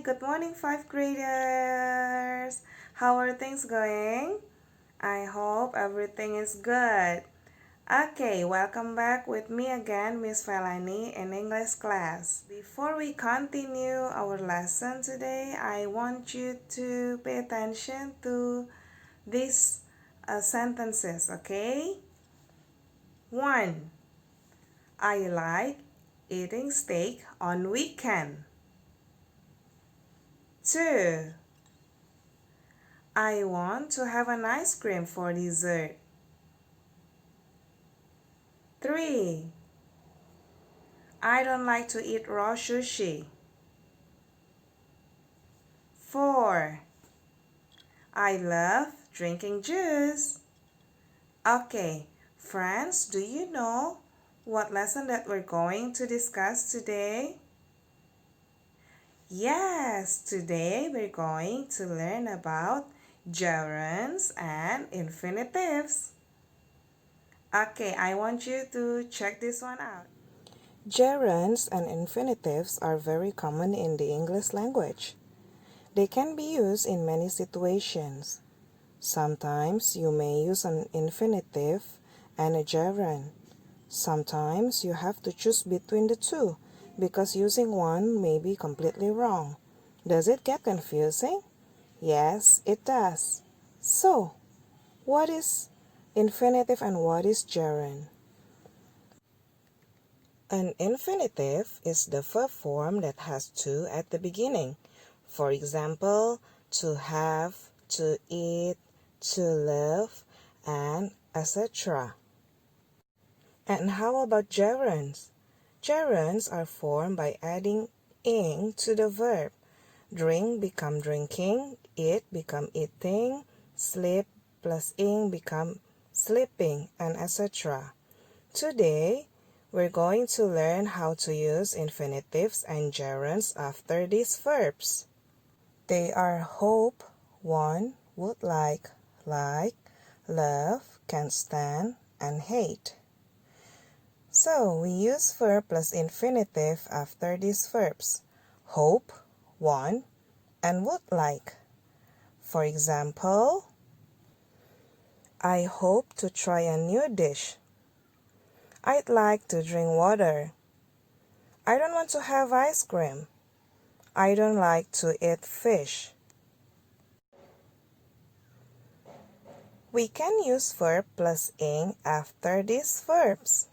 good morning, 5th graders. How are things going? I hope everything is good. Okay, welcome back with me again, Miss Felani in English class. Before we continue our lesson today, I want you to pay attention to these sentences, okay? 1. I like eating steak on weekend. 2. I want to have an ice cream for dessert. 3. I don't like to eat raw sushi. 4. I love drinking juice. Okay, friends, do you know what lesson that we're going to discuss today? Yes, today we're going to learn about gerunds and infinitives. Okay, I want you to check this one out. Gerunds and infinitives are very common in the English language. They can be used in many situations. Sometimes you may use an infinitive and a gerund. Sometimes you have to choose between the two because using one may be completely wrong. Does it get confusing? Yes, it does. So, what is infinitive and what is gerund? An infinitive is the verb form that has to at the beginning. For example, to have, to eat, to live, and etc. And how about gerunds? Gerunds are formed by adding ing to the verb. Drink become drinking, eat become eating, sleep plus ing become sleeping, and etc. Today, we're going to learn how to use infinitives and gerunds after these verbs. They are hope, want, would like, love, can stand, and hate. So, we use verb plus infinitive after these verbs. Hope, want, and would like. For example, I hope to try a new dish. I'd like to drink water. I don't want to have ice cream. I don't like to eat fish. We can use verb plus ing after these verbs.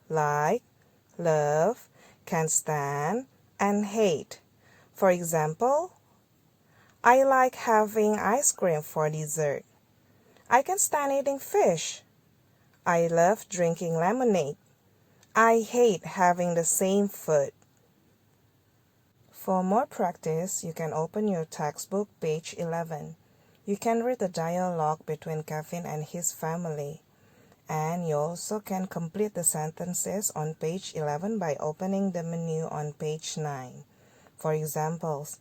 Like, love, can stand, and hate. For example, I like having ice cream for dessert. I can stand eating fish. I love drinking lemonade. I hate having the same food. For more practice, you can open your textbook, page 11. You can read the dialogue between Kevin and his family. And you also can complete the sentences on page 11 by opening the menu on page 9. For examples,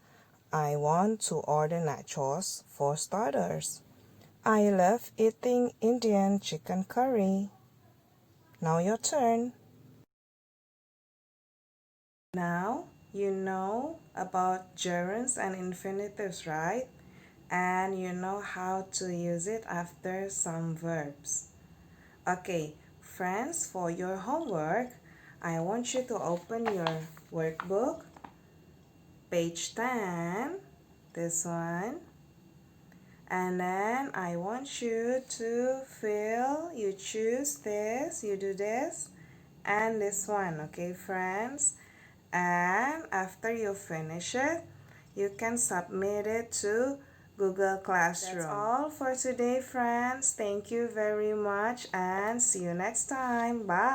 I want to order nachos for starters. I love eating Indian chicken curry. Now your turn. Now you know about gerunds and infinitives, right? And you know how to use it after some verbs. Okay, friends, for your homework, I want you to open your workbook, page 10, this one. And then I want you to you choose this, you do this, and this one, okay, friends? And after you finish it, you can submit it to Google Classroom. That's all for today, friends. Thank you very much and see you next time. Bye!